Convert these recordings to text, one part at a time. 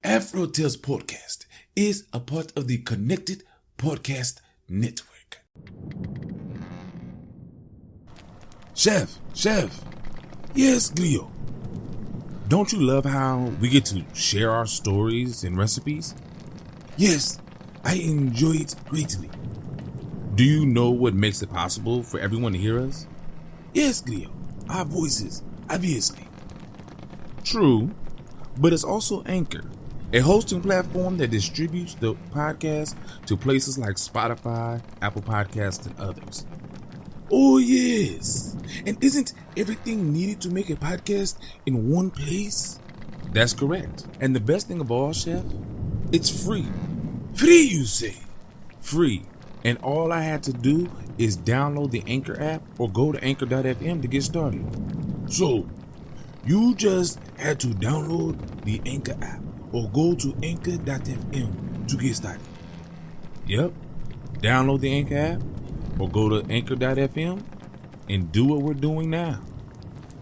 AfroTales Podcast is a part of the Connected Podcast Network. Chef. Yes, Glio. Don't you love how we get to share our stories and recipes? Yes, I enjoy it greatly. Do you know what makes it possible for everyone to hear us? Yes, Glio. Our voices, obviously. True, but it's also Anchor, a hosting platform that distributes the podcast to places like Spotify, Apple Podcasts, and others. Oh, yes. And isn't everything needed to make a podcast in one place? That's correct. And the best thing of all, Chef, it's free. Free, you say? Free. And all I had to do is download the Anchor app or go to anchor.fm to get started. So, you just had to download the Anchor app or go to anchor.fm to get started. Yep. Download the Anchor app or go to anchor.fm and do what we're doing now.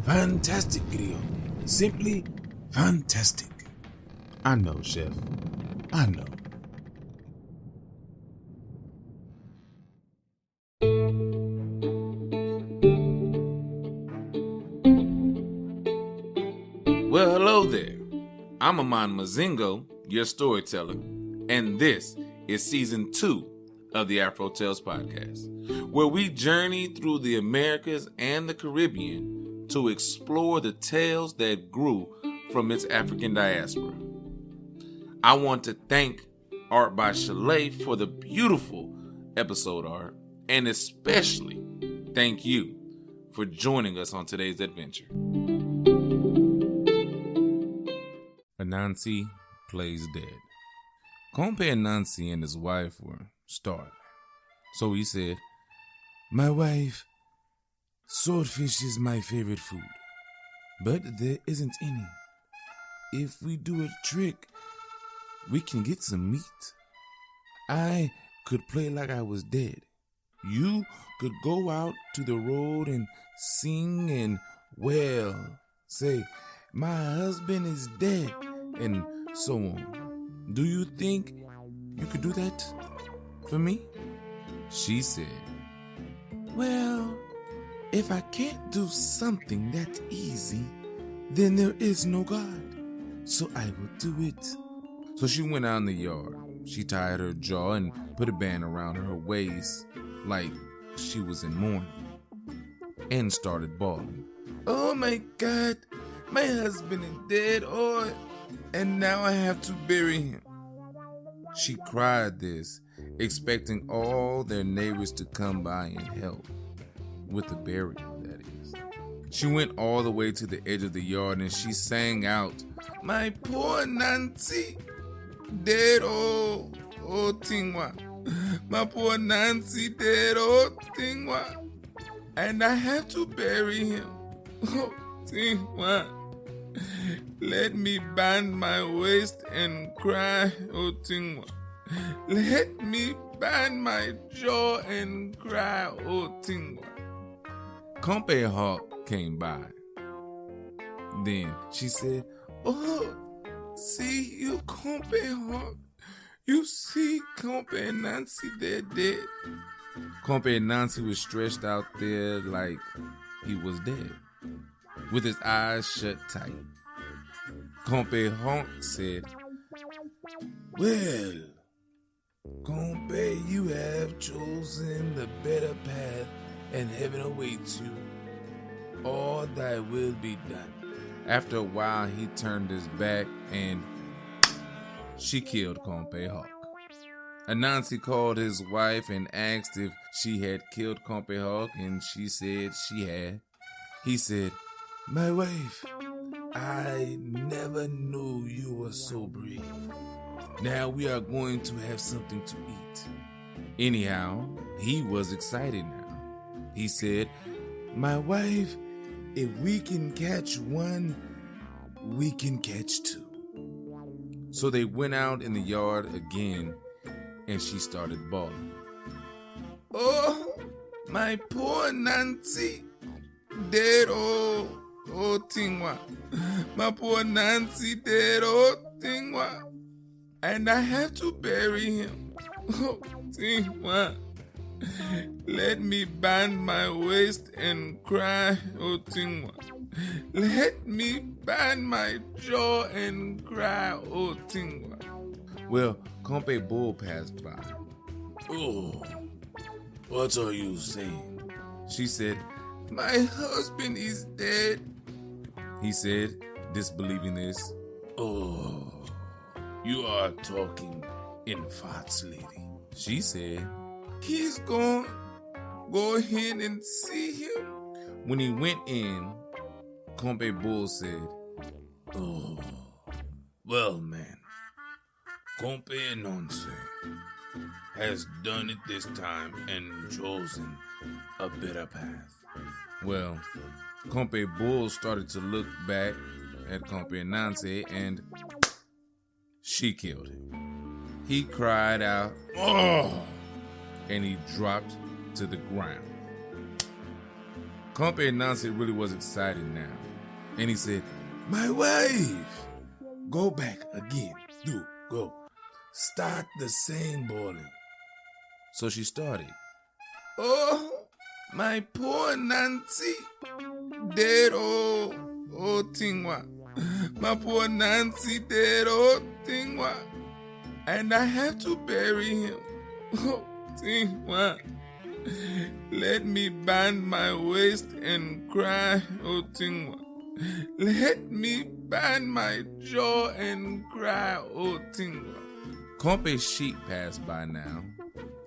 Fantastic, Grio. Simply fantastic. I know, Chef. I know. Well, hello there. I'm Aman Mazingo, your storyteller, and this is season 2 of the AfroTales podcast, where we journey through the Americas and the Caribbean to explore the tales that grew from its African diaspora. I want to thank Art by Chalet for the beautiful episode art, and especially thank you for joining us on today's adventure. Anansi plays dead. Compe Anansi and his wife were starving. So he said, "My wife, swordfish is my favorite food, but there isn't any. If we do a trick, we can get some meat. I could play like I was dead. You could go out to the road and sing and wail, say, 'My husband is dead,' and so on. Do you think you could do that for me?" She said, "Well, if I can't do something that easy, then there is no God, so I will do it." So she went out in the yard. She tied her jaw and put a band around her waist like she was in mourning and started bawling. "Oh my God, my husband is dead, and now I have to bury him." She cried this, expecting all their neighbors to come by and help with the burial, that is. She went all the way to the edge of the yard and she sang out, "My poor Nancy, dead, oh Tingwa. My poor Nancy, dead, oh Tingwa. And I have to bury him. Oh Tingwa. Let me band my waist and cry, oh Tingwa. Let me band my jaw and cry, oh Tingwa." Compe Hawk came by. Then she said, "Oh, see you, Compe Hawk. You see Compe and Nancy, they're dead." Compe and Nancy was stretched out there like he was dead, with his eyes shut tight. Compe Hawk said, "Well, Compe, you have chosen the better path, and heaven awaits you. All thy will be done." After a while, he turned his back and she killed Compe Hawk. Anansi called his wife and asked if she had killed Compe Hawk, and she said she had. He said, "My wife, I never knew you were so brave. Now we are going to have something to eat." Anyhow, he was excited now. He said, "My wife, if we can catch one, we can catch two." So they went out in the yard again, and she started bawling. "Oh, my poor Nancy, dead, oh Tingwa. My poor Nancy dead, oh Tingwa, and I have to bury him. Oh, Tingwa, let me band my waist and cry, oh Tingwa. Let me band my jaw and cry, oh Tingwa. Well, Kompe Bull passed by. Oh, what are you saying? She said, my husband is dead. He said, disbelieving this. Oh, you are talking in farts, lady. She said, he's gone. Go in and see him. When he went in, Kompe Bull said, oh, well, man, Kompe Anansi has done it this time and chosen a better path. Well, Kompe Bull started to look back at Kompe Anansi and she killed him. He cried out, oh, and he dropped to the ground. Kompe Anansi really was excited now. And he said, my wife, go back again. Do, go. Start the same boiling. So she started. Oh, my poor Nancy. Dead, oh Tingwa. My poor Nancy dead, oh Tingwa. And I have to bury him. Oh, Tingwa. Let me band my waist and cry, oh Tingwa. Let me band my jaw and cry, oh Tingwa. Kompe's sheep passed by now.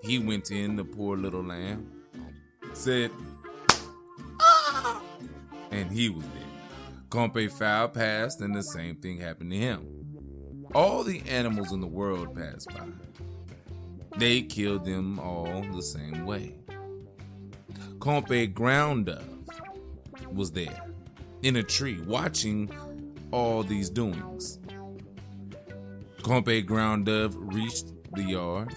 He went in, the poor little lamb, said, ah! And he was dead. Kompe fowl passed, and the same thing happened to him. All the animals in the world passed by. They killed them all the same way. Kompe ground dove was there in a tree watching all these doings. Kompe ground dove reached the yard,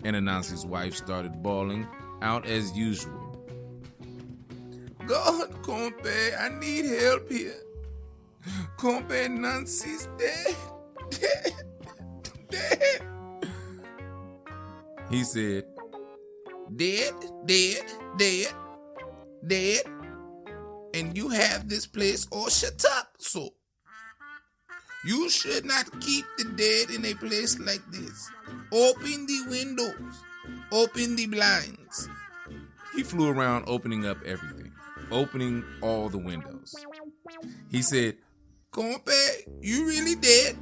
and Anansi's wife started bawling out as usual. God, Kompe, I need help here. Kompe Anansi's dead. Dead. He said, dead, and you have this place all shut up, so you should not keep the dead in a place like this. Open the windows, open the blinds. He flew around opening up everything, opening all the windows. He said, Kompe, you really dead?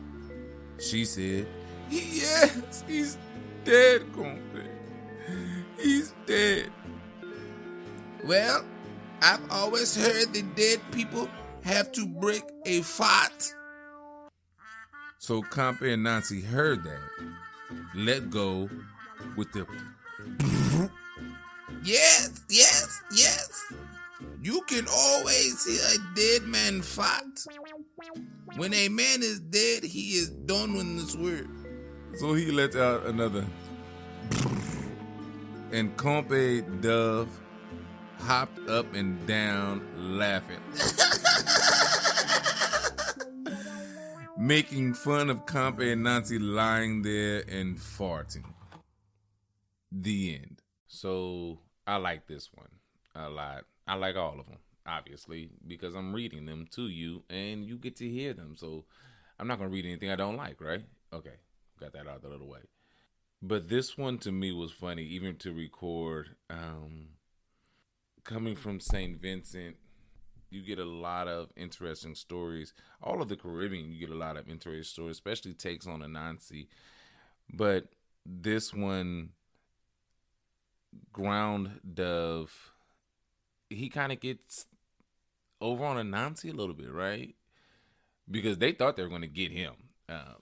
She said, yes, he's dead, Kompe. He's dead. Well, I've always heard that dead people have to break a fart. So Kompe Anansi heard that, let go with the yes. You can always hear a dead man fart. When a man is dead, he is done with this world. So he let out another, and Kompe dove hopped up and down laughing. Making fun of Kompe Anansi lying there and farting. The end. So I like this one a lot. I like all of them, obviously, because I'm reading them to you and you get to hear them. So I'm not going to read anything I don't like, right? Okay, got that out of the little way. But this one to me was funny, even to record. Coming from St. Vincent, you get a lot of interesting stories. All of the Caribbean, you get a lot of interesting stories, especially takes on Anansi. But this one, ground dove, he kind of gets over on Anansi a little bit, right? Because they thought they were going to get him.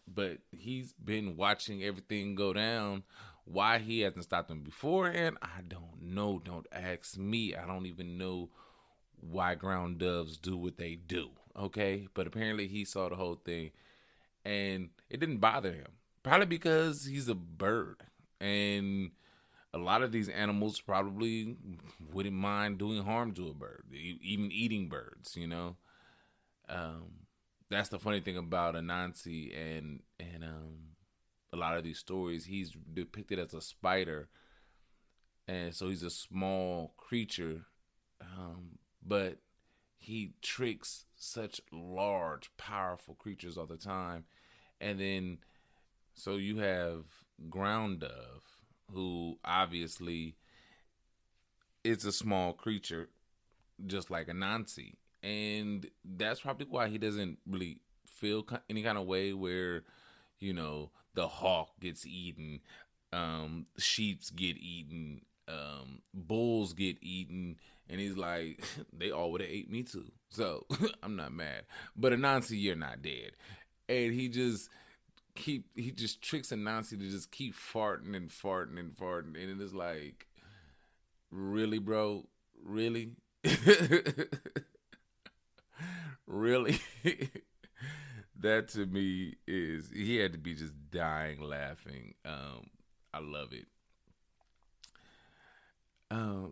But he's been watching everything go down. Why he hasn't stopped them beforehand, I don't know. Don't ask me. I don't even know why ground doves do what they do, okay? But apparently he saw the whole thing, and it didn't bother him. Probably because he's a bird, and a lot of these animals probably wouldn't mind doing harm to a bird, even eating birds, you know? that's the funny thing about Anansi and a lot of these stories. He's depicted as a spider, and so he's a small creature, but he tricks such large, powerful creatures all the time. And then, so you have Ground Dove, who obviously is a small creature, just like Anansi. And that's probably why he doesn't really feel any kind of way where, the hawk gets eaten, sheeps get eaten, bulls get eaten, and he's like, they all would have ate me too. So I'm not mad. But Anansi, you're not dead. And he just tricks Anansi to just keep farting and farting and farting. And it is like, really, bro? Really? Really? That to me he had to be just dying laughing. I love it. I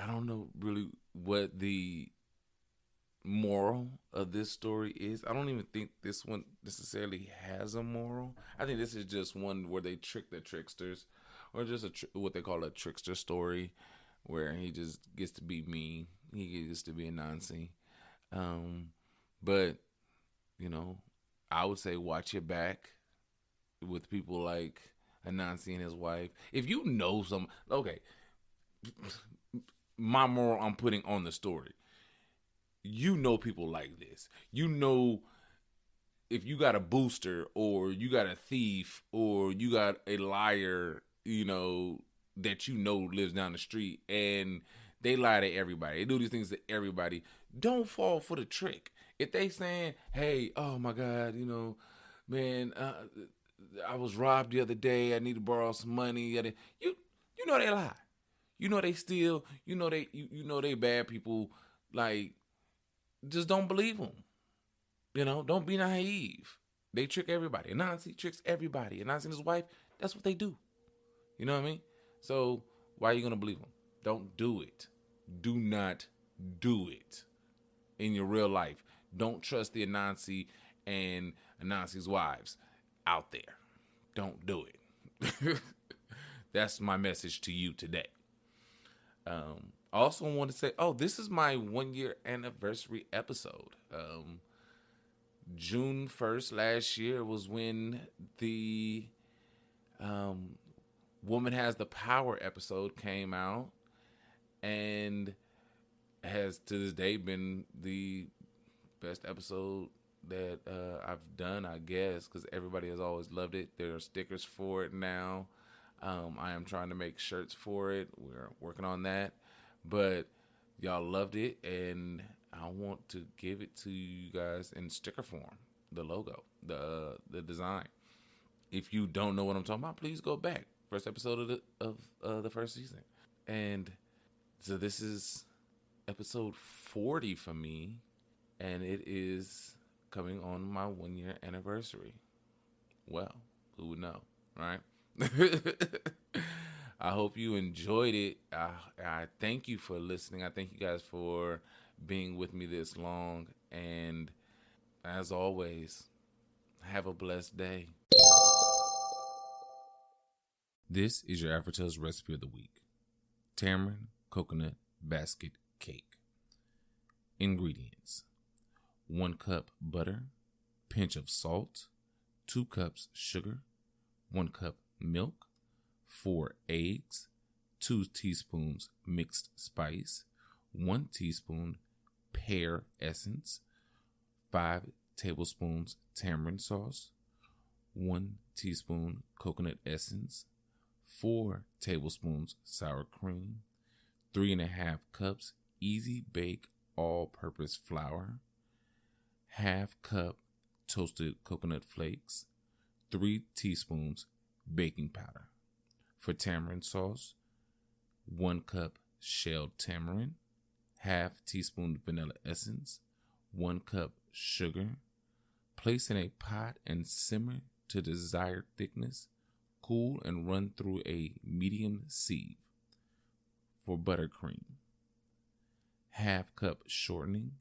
don't know really what the moral of this story is. I don't even think this one necessarily has a moral. I think this is just one where they trick the tricksters, or just what they call a trickster story, where he just gets to be mean. He gets to be a Anansi. But, I would say watch your back with people like Anansi and his wife. If you know okay, my moral I'm putting on the story. People like this. If you got a booster, or you got a thief, or you got a liar, that lives down the street, and they lie to everybody. They do these things to everybody. Don't fall for the trick. If they saying, hey, oh my God, man, I was robbed the other day. I need to borrow some money. You they lie. They steal. They bad people. Like, just don't believe them. Don't be naive. They trick everybody. Anansi tricks everybody. Anansi and his wife, that's what they do. You know what I mean? So why are you going to believe them? Don't do it. Do not do it in your real life. Don't trust the Anansi and Anansi's wives out there. Don't do it. That's my message to you today. I also want to say, this is my 1-year anniversary episode. June 1st last year was when the Woman Has the Power episode came out, and has to this day been the best episode that I've done, I guess, because everybody has always loved it. There are stickers for it now. I am trying to make shirts for it. We're working on that. But y'all loved it, and I want to give it to you guys in sticker form, the logo, the design. If you don't know what I'm talking about, please go back. First episode of the first season. And so this is episode 40 for me, and it is coming on my 1-year anniversary. Well, who would know, right? I hope you enjoyed it. I thank you for listening. I thank you guys for being with me this long. And as always, have a blessed day. This is your AfroTales recipe of the week. Tamarind Coconut Basket Cake. Ingredients: 1 cup butter, pinch of salt, 2 cups sugar, 1 cup milk, 4 eggs, 2 teaspoons mixed spice, 1 teaspoon pear essence, 5 tablespoons tamarind sauce, 1 teaspoon coconut essence, 4 tablespoons sour cream, 3.5 cups easy bake all-purpose flour, half cup toasted coconut flakes, 3 teaspoons baking powder. For tamarind sauce, 1 cup shelled tamarind, half teaspoon vanilla essence, 1 cup sugar. Place in a pot and simmer to desired thickness. Cool and run through a medium sieve. For buttercream, half cup shortening,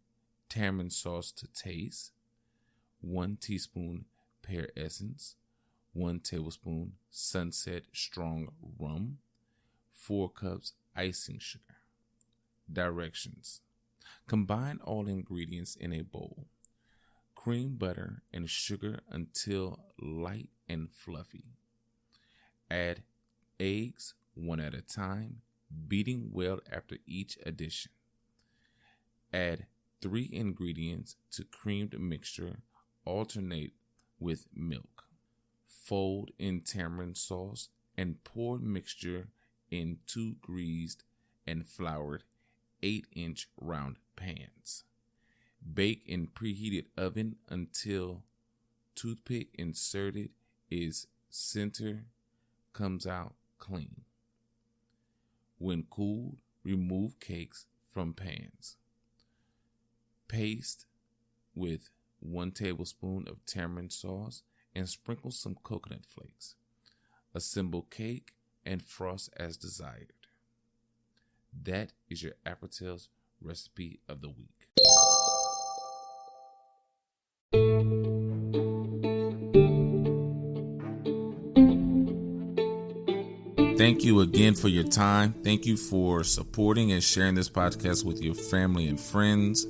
tamarind sauce to taste, 1 teaspoon pear essence, 1 tablespoon sunset strong rum, 4 cups icing sugar. Directions: combine all ingredients in a bowl. Cream butter and sugar until light and fluffy. Add eggs 1 at a time, beating well after each addition. Add 3 ingredients to creamed mixture. Alternate with milk. Fold in tamarind sauce and pour mixture in 2 greased and floured 8-inch round pans. Bake in preheated oven until toothpick inserted is center comes out clean. When cooled, remove cakes from pans. Paste with 1 tablespoon of tamarind sauce and sprinkle some coconut flakes. Assemble cake and frost as desired. That is your AfroTales recipe of the week. Thank you again for your time. Thank you for supporting and sharing this podcast with your family and friends.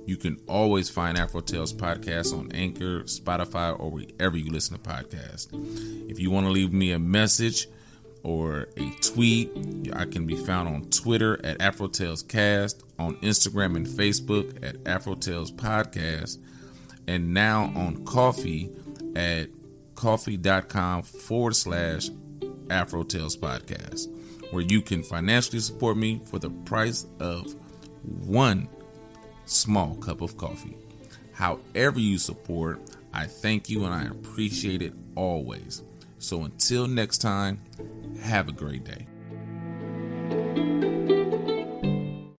You can always find AfroTales Podcast on Anchor, Spotify, or wherever you listen to podcasts. If you want to leave me a message or a tweet, I can be found on Twitter at AfroTalesCast, on Instagram and Facebook at AfroTalesPodcast, and now on Coffee at coffee.com/AfroTales Podcast, where you can financially support me for the price of 1 small cup of coffee. However you support, I thank you and I appreciate it always. So until next time, have a great day.